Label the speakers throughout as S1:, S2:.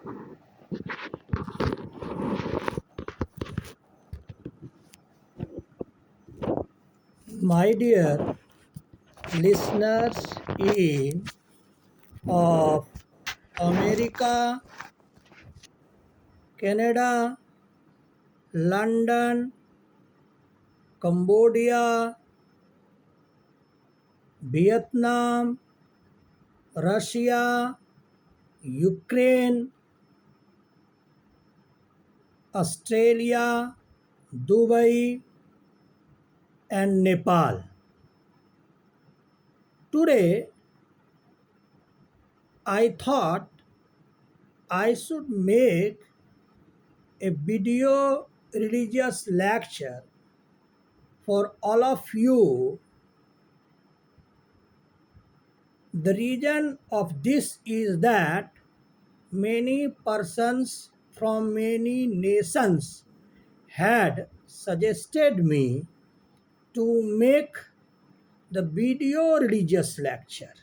S1: My dear listeners in of America, Canada, London, Cambodia, Vietnam, Russia, Ukraine, Australia, Dubai, and Nepal. Today, I thought I should make a video religious lecture for all of you. The reason of this is that many persons from many nations had suggested me to make the video religious lecture.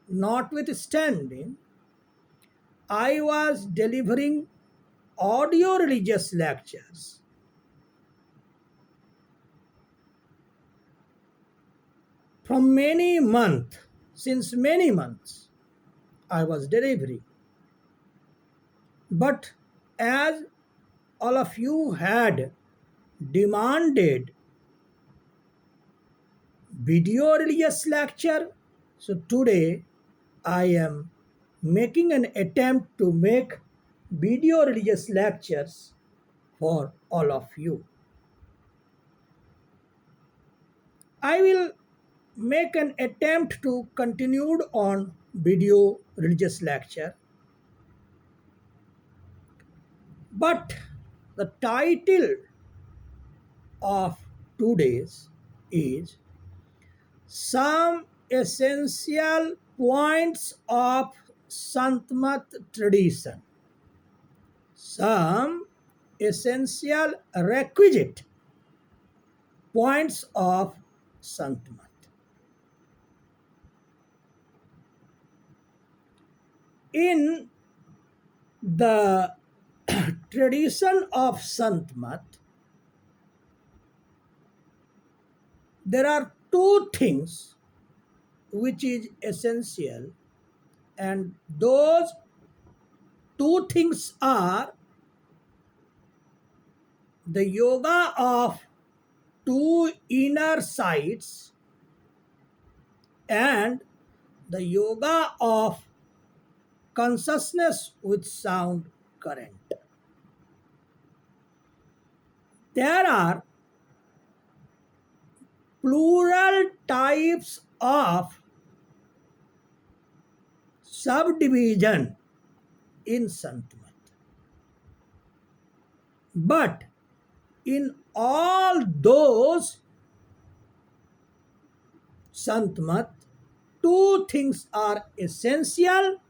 S1: Notwithstanding, I was delivering audio religious lectures from many months, since many months I was delivering. But as all of you had demanded video religious lecture, so today I am making an attempt to make video religious lectures for all of you. I will make an attempt to continue on video religious lecture, but the title of today's is some essential points of Santmat tradition, some essential requisite points of Santmat. In the tradition of Santmat, there are two things which is essential, and those two things are the yoga of two inner sides and the yoga of consciousness with sound current. There are plural types of subdivision in Santmat. But in all those Santmat, two things are essential,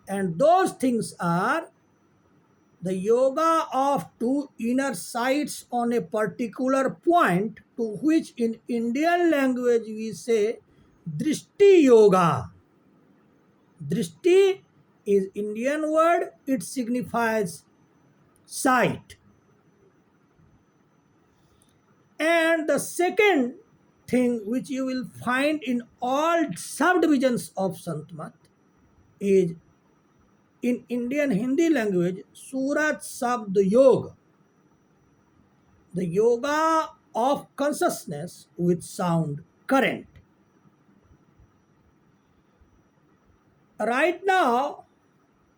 S1: and those things are the yoga of two inner sides on a particular point, to which in Indian language we say Drishti Yoga. Drishti is Indian word, it signifies sight. And the second thing which you will find in all subdivisions of Santmat is in Indian Hindi language Surat Sabd Yoga, the yoga of consciousness with sound current. Right now,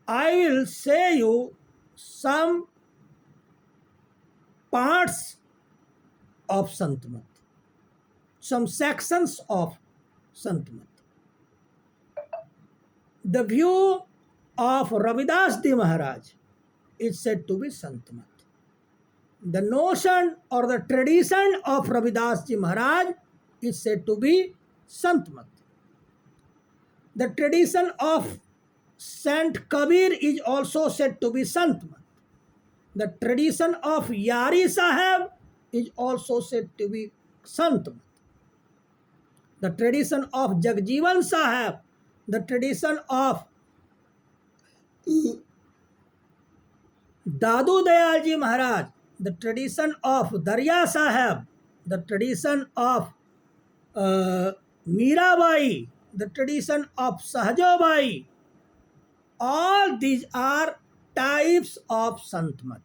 S1: I will say you some parts of Santmat, some sections of Santmat. The view of Ravidas Ji Maharaj is said to be Santmat. The notion or the tradition of Ravidas Ji Maharaj is said to be Santmat. The tradition of Saint Kabir is also said to be Santmat. The tradition of Yari Sahib is also said to be Santmat. The tradition of Jagjivan Sahib, the tradition of Dadu Dayalji Maharaj, the tradition of Darya Sahib, the tradition of Mirabai, the tradition of Sahajabai, all these are types of Santmat.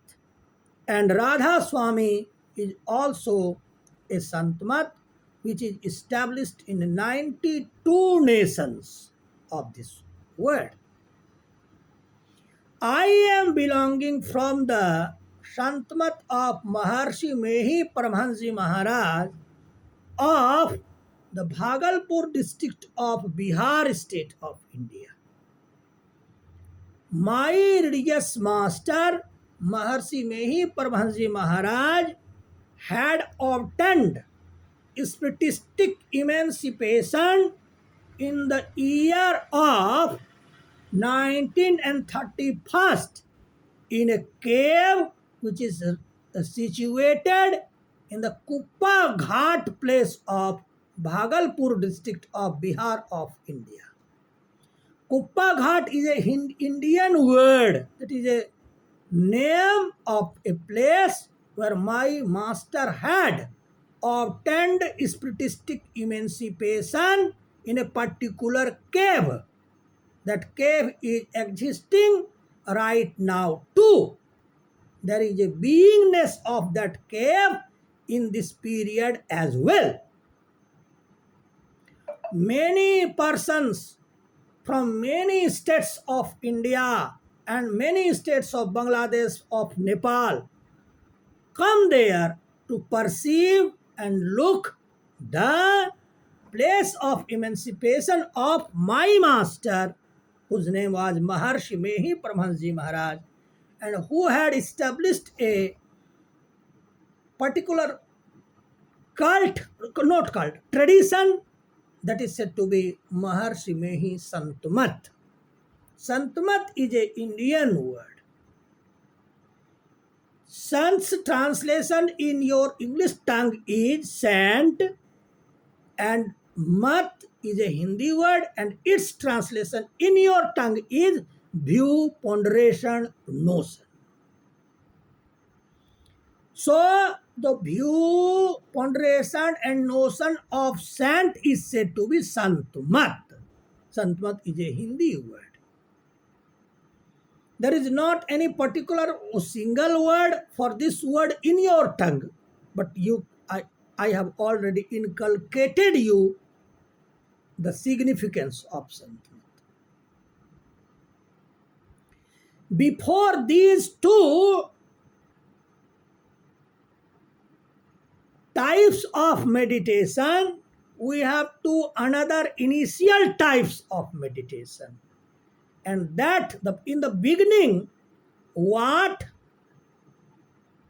S1: And Radha Swami is also a Santmat which is established in 92 nations of this world. I am belonging from the Santmat of Maharshi Mehi Paramhansi Maharaj of the Bhagalpur district of Bihar state of India. My religious master Maharshi Mehi Paramhansi Maharaj had obtained spiritistic emancipation in the year of 1931 in a cave which is situated in the Kuppa Ghat place of Bhagalpur district of Bihar of India. Kuppa Ghat is a Indian word, that is a name of a place where my master had obtained spiritistic emancipation in a particular cave. That cave is existing right now too. There is a beingness of that cave in this period as well. Many persons from many states of India and many states of Bangladesh, of Nepal, come there to perceive and look the place of emancipation of my master, whose name was Maharshi Mehi Paramhansi Maharaj, and who had established a particular cult, not cult, tradition that is said to be Maharshi Mehi Santmat. Santmat is a Indian word. Sant's translation in your English tongue is saint, and mat is a Hindi word, and its translation in your tongue is view, ponderation, notion. So the view, ponderation and notion of sant is said to be Santmat. Santmat is a Hindi word. There is not any particular single word for this word in your tongue, but I have already inculcated you the significance of Santmat. Before these two types of meditation, we have two another initial types of meditation. And that in the beginning, what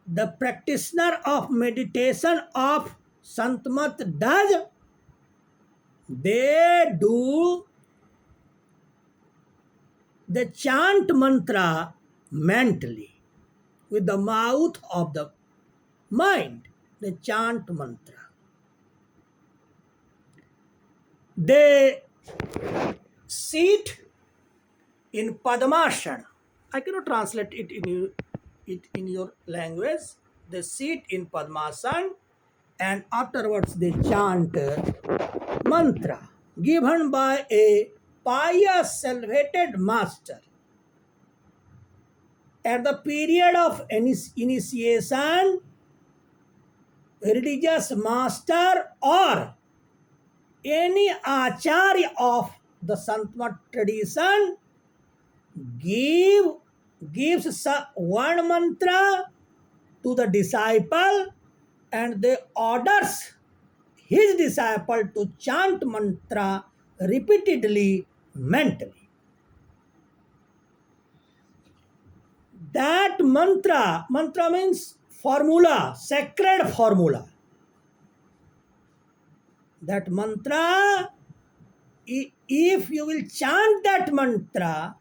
S1: the practitioner of meditation of Santmat does, they do the chant mantra mentally with the mouth of the mind. They chant mantra. They sit in Padmasana. I cannot translate it in your language. They sit in Padmasana and afterwards they chant mantra given by a pious salvated master. At the period of initiation, religious master or any acharya of the Santmat tradition gives one mantra to the disciple, and they orders his disciple to chant mantra repeatedly mentally. That mantra means formula, sacred formula. That mantra, if you will chant that mantra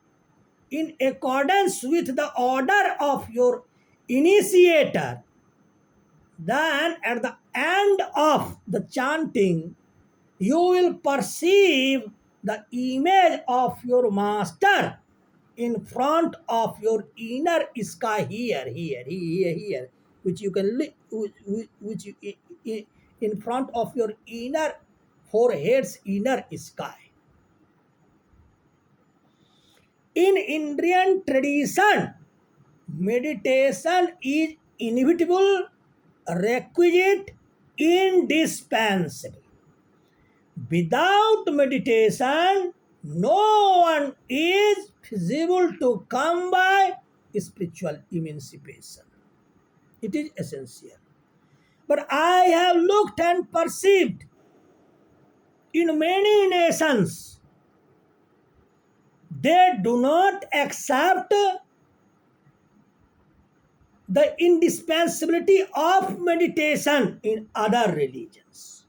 S1: in accordance with the order of your initiator, then at the end of the chanting, you will perceive the image of your master in front of your inner sky, here, which you can which you, in front of your inner forehead's inner sky. In Indian tradition, meditation is inevitable, requisite, indispensable. Without meditation, no one is feasible to come by spiritual emancipation. It is essential. But I have looked and perceived in many nations, they do not accept the indispensability of meditation in other religions.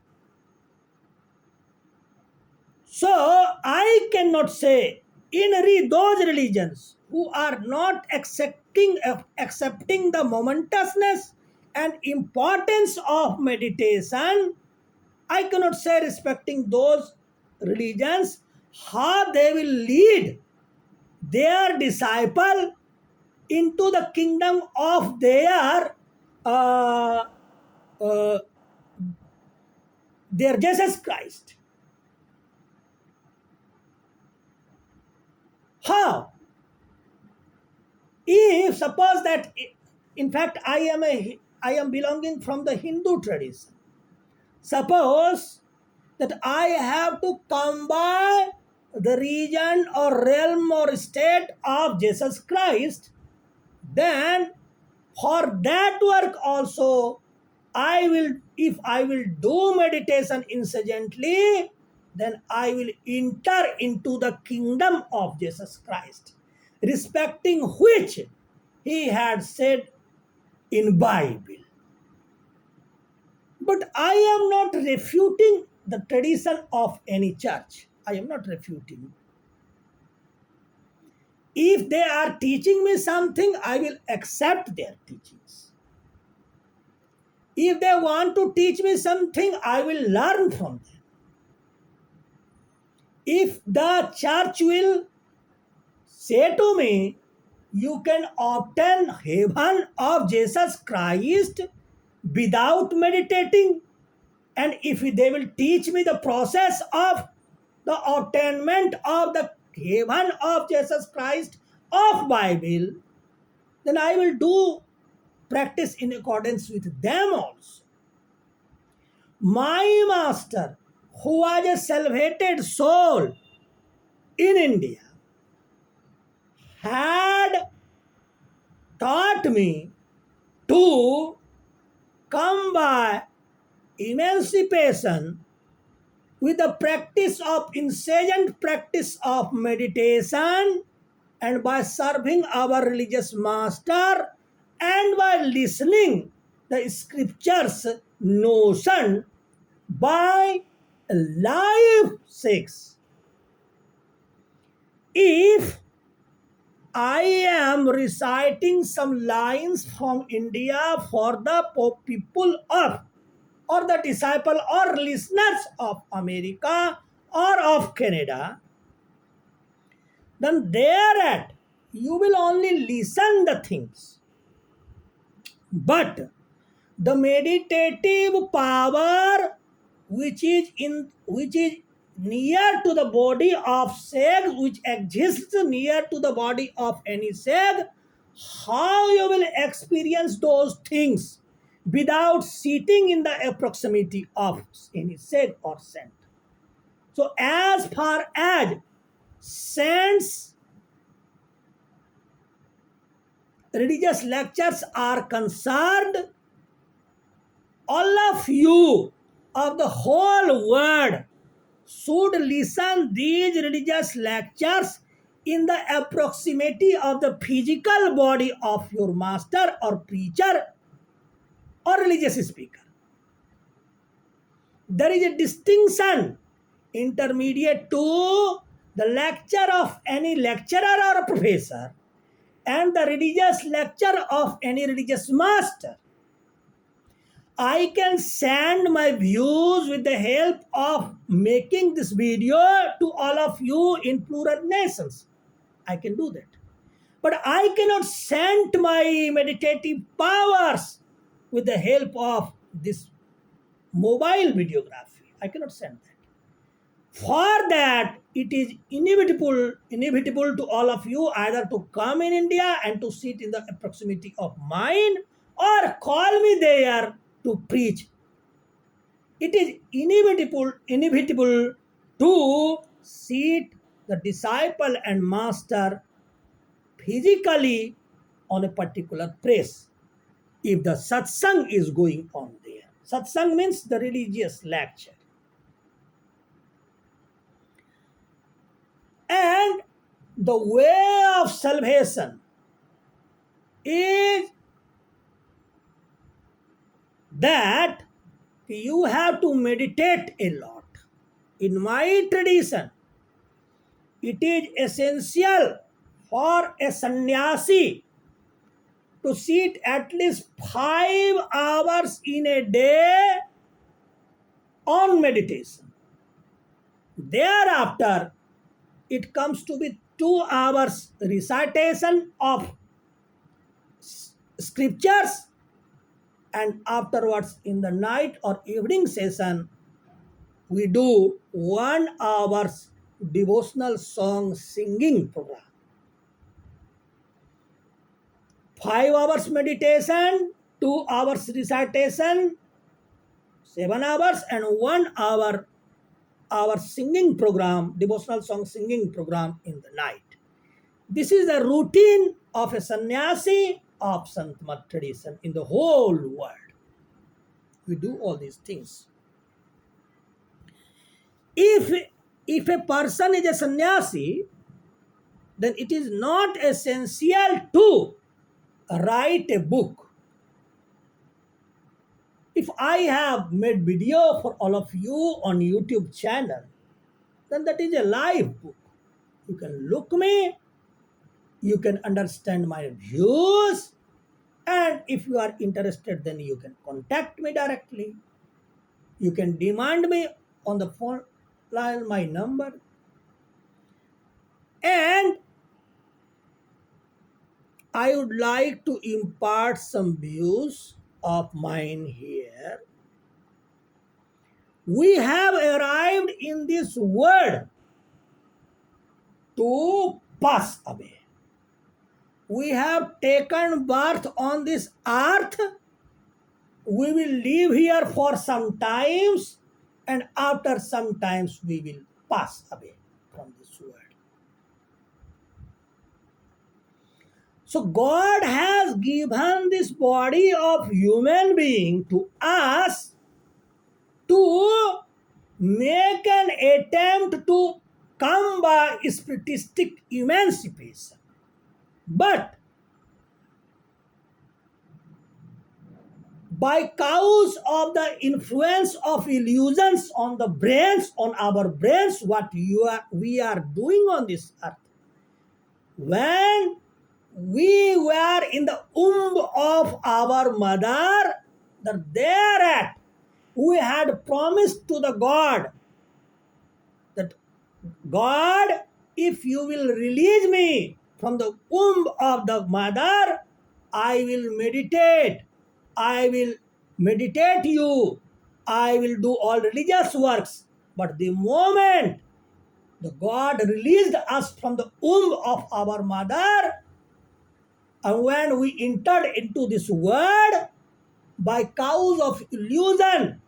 S1: So I cannot say in those religions who are not accepting the momentousness and importance of meditation, I cannot say respecting those religions how they will lead their disciple into the kingdom of uh, uh, their Jesus Christ. How? If suppose that, in fact, I am belonging from the Hindu tradition. Suppose that I have to come by the region or realm or state of Jesus Christ, then for that work also if I will do meditation incessantly, then I will enter into the kingdom of Jesus Christ, respecting which he had said in Bible. But I am not refuting the tradition of any church. I am not refuting. If they are teaching me something, I will accept their teachings. If they want to teach me something, I will learn from them. If the church will say to me, you can obtain heaven of Jesus Christ without meditating, and if they will teach me the process of the attainment of the heaven of Jesus Christ of Bible, then I will do practice in accordance with them also. My master, who was a salvated soul in India, had taught me to come by emancipation with the practice of incessant practice of meditation, and by serving our religious master, and by listening the scriptures notion by life 6. If I am reciting some lines from India for the people of, or the disciple or listeners of America or of Canada, then thereat you will only listen the things. But the meditative power which is near to the body of sag, which exists near to the body of any sag, how you will experience those things without sitting in the proximity of any sag or scent. So as far as saints religious lectures are concerned, all of you of the whole world should listen these religious lectures in the proximity of the physical body of your master or preacher or religious speaker. There is a distinction intermediate to the lecture of any lecturer or a professor and the religious lecture of any religious master. I can send my views with the help of making this video to all of you in plural nations. I can do that. But I cannot send my meditative powers with the help of this mobile videography. I cannot send that. For that, it is inevitable to all of you either to come in India and to sit in the proximity of mine or call me there to preach. It is inevitable to sit the disciple and master physically on a particular place if the satsang is going on there. Satsang means the religious lecture. And the way of salvation is that you have to meditate a lot. In my tradition, it is essential for a sannyasi to sit at least 5 hours in a day on meditation. Thereafter, it comes to be 2 hours recitation of scriptures, and afterwards in the night or evening session we do 1 hour's devotional song singing program. 5 hours meditation, 2 hours recitation, 7 hours, and 1 hour our singing program, devotional song singing program in the night. This is the routine of a sannyasi of Sant Mat tradition in the whole world. We do all these things. If a person is a sannyasi, then it is not essential to write a book. If I have made video for all of you on YouTube channel, then that is a live book. You can look me, you can understand my views, and if you are interested, then you can contact me directly. You can demand me on the phone line my number. And I would like to impart some views of mine here. We have arrived in this world to pass away. We have taken birth on this earth. We will live here for some times, and after some times we will pass away from this world. So God has given this body of human being to us to make an attempt to come by spiritistic emancipation. But by cause of the influence of illusions on the brains, on our brains, what we are doing on this earth, when we were in the womb of our mother, thereat we had promised to the God that, God, if you will release me from the womb of the mother, I will meditate. I will meditate you. I will do all religious works. But the moment the God released us from the womb of our mother, and when we entered into this world, by cause of illusion,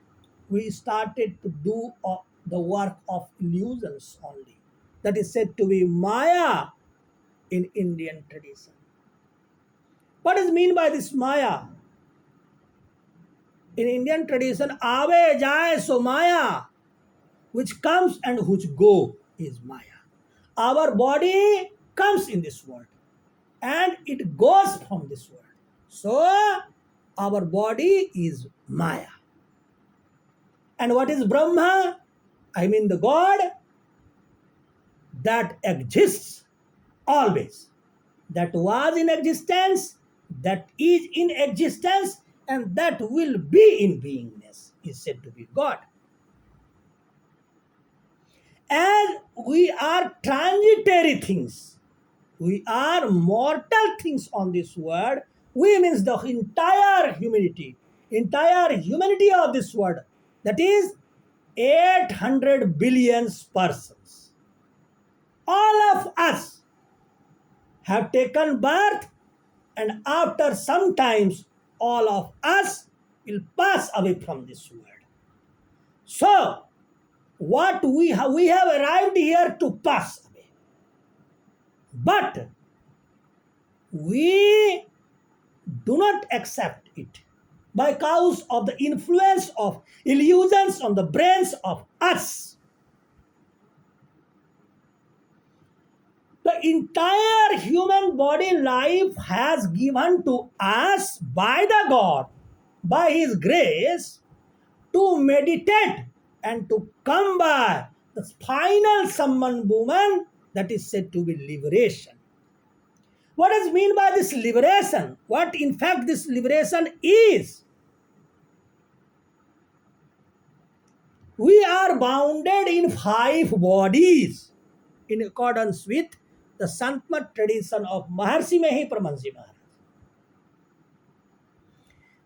S1: we started to do the work of illusions only. That is said to be Maya in Indian tradition. What is mean by this Maya? In Indian tradition, Ave Jai So Maya, which comes and which go is Maya. Our body comes in this world and it goes from this world. So, our body is Maya. And what is Brahma? I mean the God that exists always. That was in existence, that is in existence, and that will be in beingness is said to be God. And we are transitory things. We are mortal things on this world. We means the entire humanity of this world. That is 800 billion persons. All of us have taken birth, and after some times all of us will pass away from this world. So what we have arrived here to pass away, but we do not accept it by cause of the influence of illusions on the brains of us. The entire human body life has given to us by the God, by His grace, to meditate and to come by the final summon woman, that is said to be liberation. What does mean by this liberation? What in fact this liberation is? We are bounded in 5 bodies in accordance with the Santmat tradition of Maharshi Paramahansa Maharaj.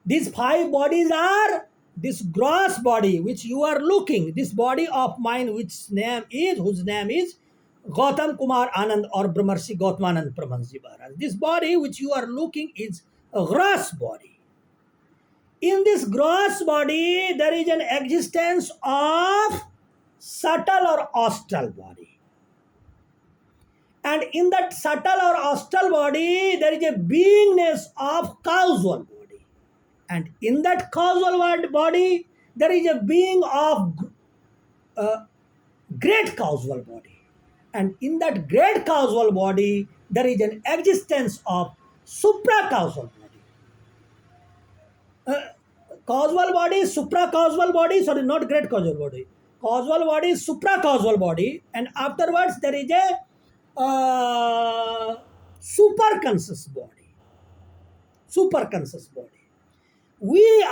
S1: These 5 bodies are this gross body which you are looking, this body of mine whose name is Gautam Kumar Anand or Brahmaharshi Gautamanand Paramahansa Maharaj. This body which you are looking is a gross body. In this gross body, there is an existence of subtle or astral body. And in that subtle or astral body, there is a beingness of causal body. And in that causal body, there is a being of great causal body. And in that great causal body, there is an existence of supra-causal body. Causal body, supra-causal body, sorry, not great causal body. Causal body, supra-causal body, and afterwards there is a super-conscious body. Super-conscious body.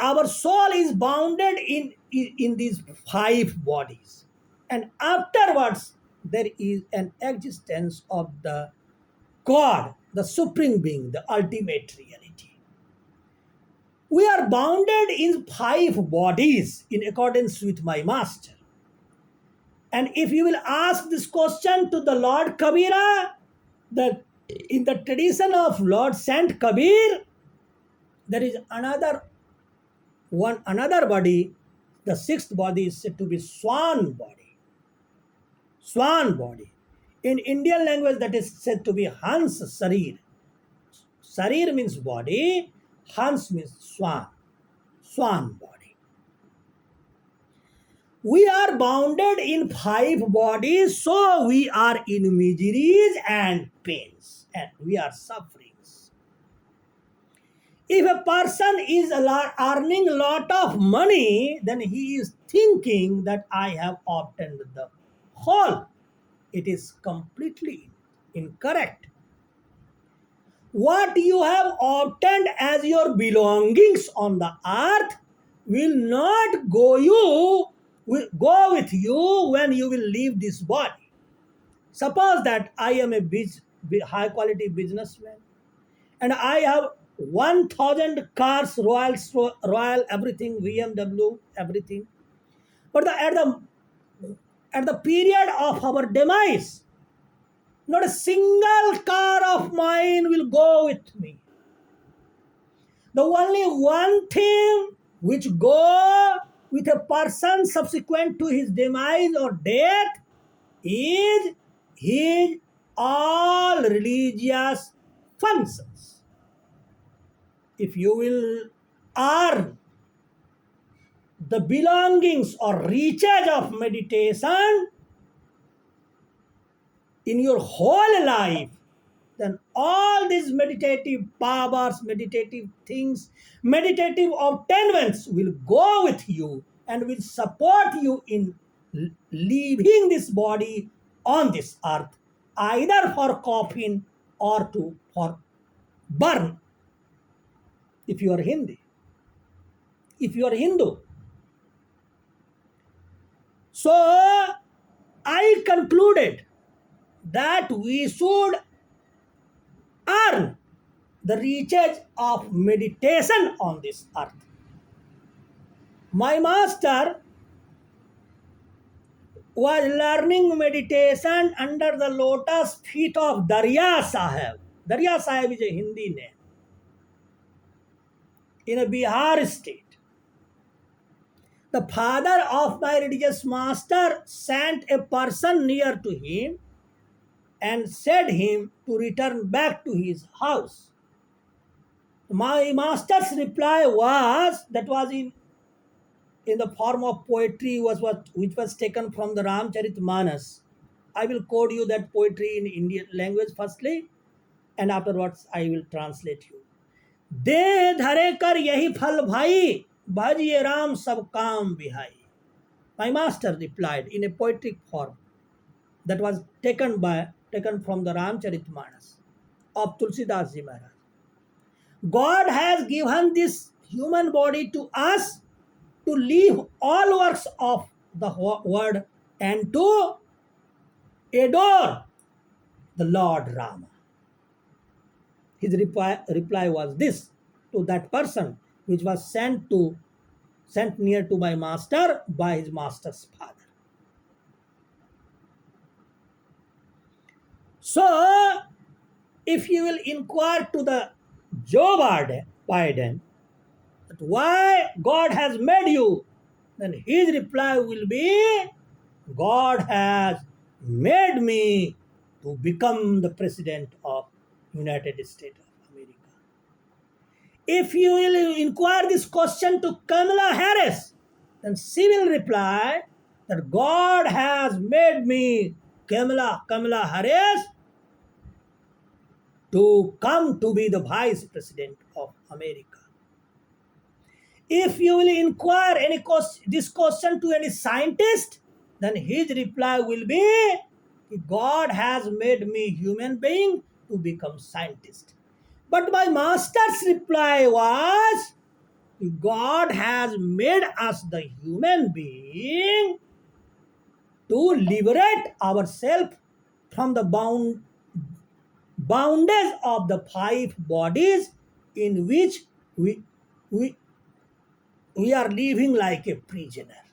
S1: Our soul is bounded in these 5 bodies. And afterwards, there is an existence of the God, the supreme being, the ultimate reality. We are bounded in 5 bodies in accordance with my master. And if you will ask this question to the Lord Kabira, in the tradition of Lord Saint Kabir, there is another body. The 6th body is said to be swan body. Swan body. In Indian language, that is said to be Hans Sarir. Sarir means body, Hans means swan. Swan body. We are bounded in 5 bodies, so we are in miseries and pains, and we are sufferings. If a person is earning a lot of money, then he is thinking that I have obtained the whole. It is completely incorrect. What you have obtained as your belongings on the earth will not go with you when you will leave this body. Suppose that I am a high quality businessman and I have 1,000 cars, Royal, everything, BMW, everything. But at the period of our demise, not a single car of mine will go with me. The only one thing which go with a person subsequent to his demise or death is his all religious functions. If you will earn the belongings or riches of meditation in your whole life, then all these meditative powers, meditative things, meditative obtainments will go with you and will support you in leaving this body on this earth, either for coffin or for burn. If you are Hindi, if you are Hindu. So I concluded that we should earn the riches of meditation on this earth. My master was learning meditation under the lotus feet of Darya Sahib. Darya Sahib is a Hindi name. In a Bihar state. The father of my religious master sent a person near to him and said him to return back to his house. My master's reply was, that was in the form of poetry, which was taken from the Ramcharitmanas. I will quote you that poetry in Indian language firstly, and afterwards I will translate you. दे धरे कर यही फल भाई, भज ये राम सब काम बिहाई. My master replied in a poetic form that was taken from the Ramcharitmanas of Tulsidas Ji Maharaj. God has given this human body to us to leave all works of the world and to adore the Lord Rama. His reply was this to that person, which was sent near to my master by his master's father. So, if you will inquire to the Joe Biden that why God has made you, then his reply will be, God has made me to become the president of United States of America. If you will inquire this question to Kamala Harris, then she will reply that God has made me, Kamala Harris, to come to be the vice president of America. If you will inquire this question to any scientist, then his reply will be, God has made me human being to become scientist. But my master's reply was, God has made us the human being to liberate ourselves from the boundaries of the 5 bodies in which we are living like a prisoner.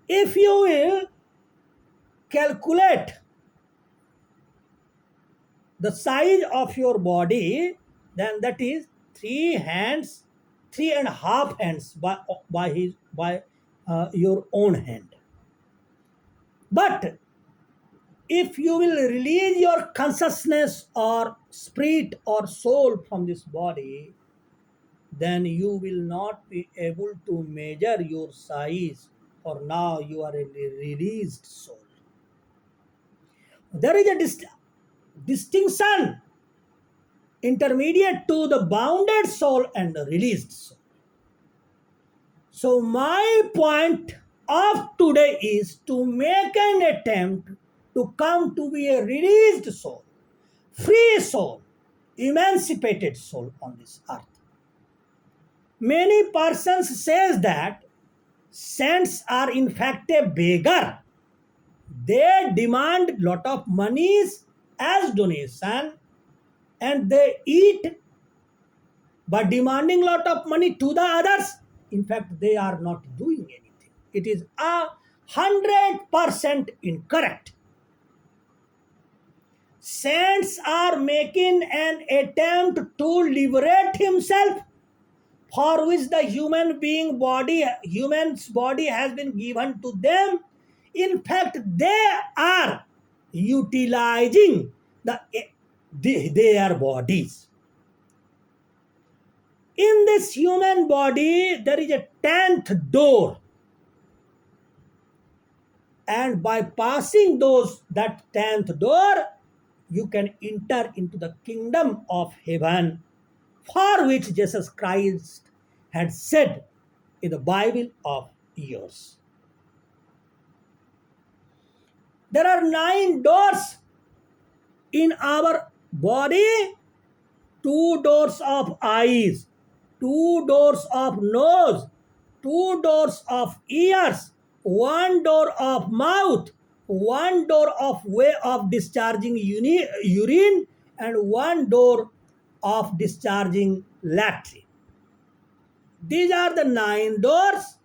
S1: If you will calculate the size of your body, then that is 3.5 hands by your own hand. But if you will release your consciousness or spirit or soul from this body, then you will not be able to measure your size, for now you are a released soul. There is a distinction intermediate to the bounded soul and the released soul. So my point of today is to make an attempt to come to be a released soul, free soul, emancipated soul on this earth. Many persons says that saints are in fact a beggar. They demand lot of monies as donation and they eat by demanding lot of money to the others. In fact, they are not doing anything. It is 100% incorrect. Saints are making an attempt to liberate himself, for which the human's body has been given to them. In fact, they are utilizing their bodies. In this human body, there is a 10th door. And by passing that 10th door, you can enter into the kingdom of heaven, for which Jesus Christ had said in the Bible of yours. There are 9 doors in our body, 2 doors of eyes, 2 doors of nose, 2 doors of ears, 1 door of mouth, one door of way of discharging urine, and one door of discharging latrine. These are the 9 doors.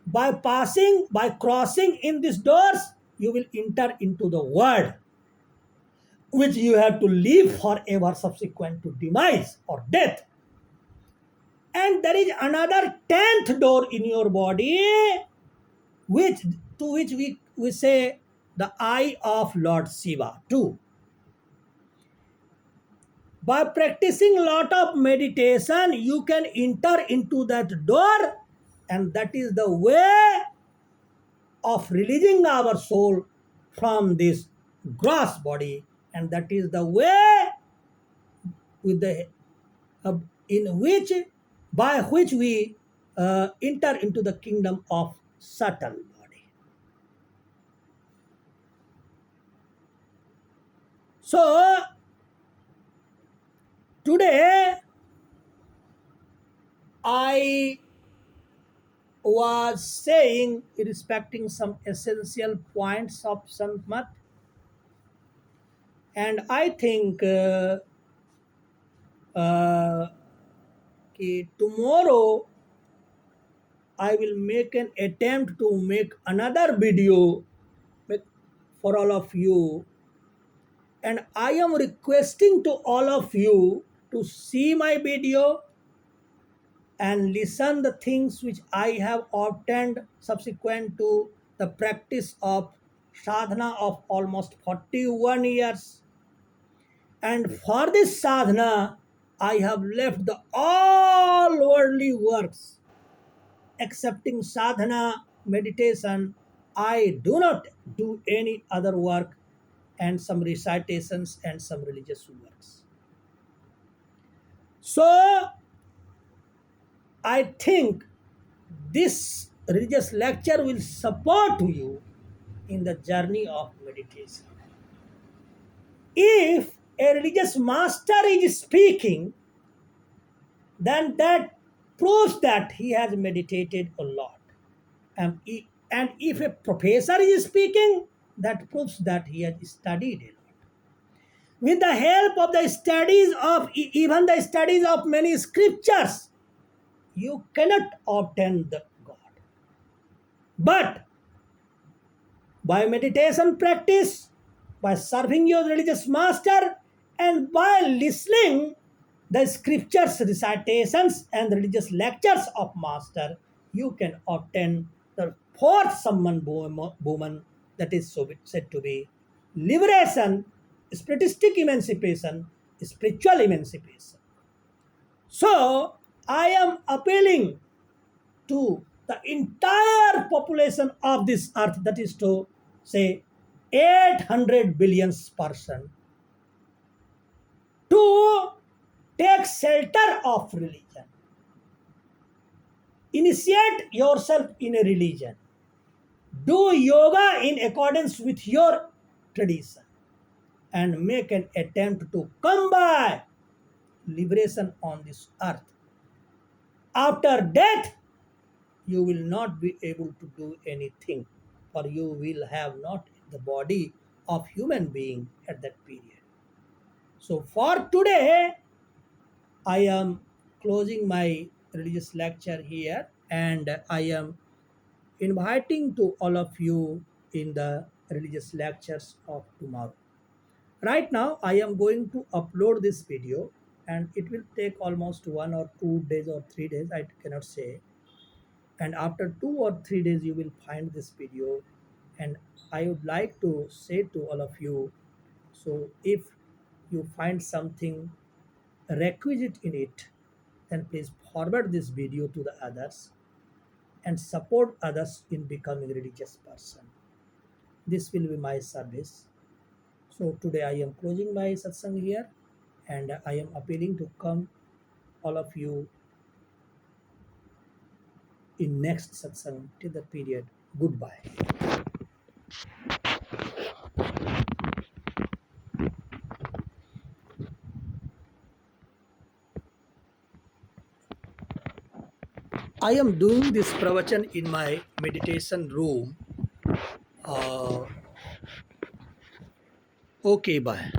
S1: By crossing in these doors, you will enter into the world which you have to live forever subsequent to demise or death. And there is another 10th door in your body, which to which we say the eye of Lord Shiva too. By practicing a lot of meditation, you can enter into that door, and that is the way of releasing our soul from this gross body, and that is the way with the in which by which we enter into the kingdom of subtle body. So today I was saying respecting some essential points of Santmat, and I think tomorrow I will make an attempt to make another video for all of you, and I am requesting to all of you to see my video and listen the things which I have obtained subsequent to the practice of sadhana of almost 41 years. And for this sadhana, I have left the all worldly works. Excepting sadhana, meditation, I do not do any other work and some recitations and some religious works. So, I think this religious lecture will support you in the journey of meditation. If a religious master is speaking, then that proves that he has meditated a lot. And if a professor is speaking, that proves that he has studied a lot. With the help of the studies of even the studies of many scriptures, you cannot obtain the God. But by meditation practice, by serving your religious master, and by listening the scriptures recitations and religious lectures of master, you can obtain the fourth Samman Bhuman, that is so said to be liberation, spiritistic emancipation, spiritual emancipation. So I am appealing to the entire population of this earth, that is to say 800 billion person, to take shelter of religion. Initiate yourself in a religion. Do yoga in accordance with your tradition and make an attempt to come by liberation on this earth. After death, you will not be able to do anything, for you will have not the body of human being at that period. So for today, I am closing my religious lecture here, and I am inviting to all of you in the religious lectures of tomorrow. Right now, I am going to upload this video, and it will take almost 1 or 2 days or 3 days, I cannot say. And after 2 or 3 days, you will find this video. And I would like to say to all of you, so if you find something requisite in it, then please forward this video to the others and support others in becoming a religious person. This will be my service. So today I am closing my satsang here, and I am appealing to come all of you in next satsang. Till the period, goodbye. I am doing this pravachan in my meditation room. Okay, bye.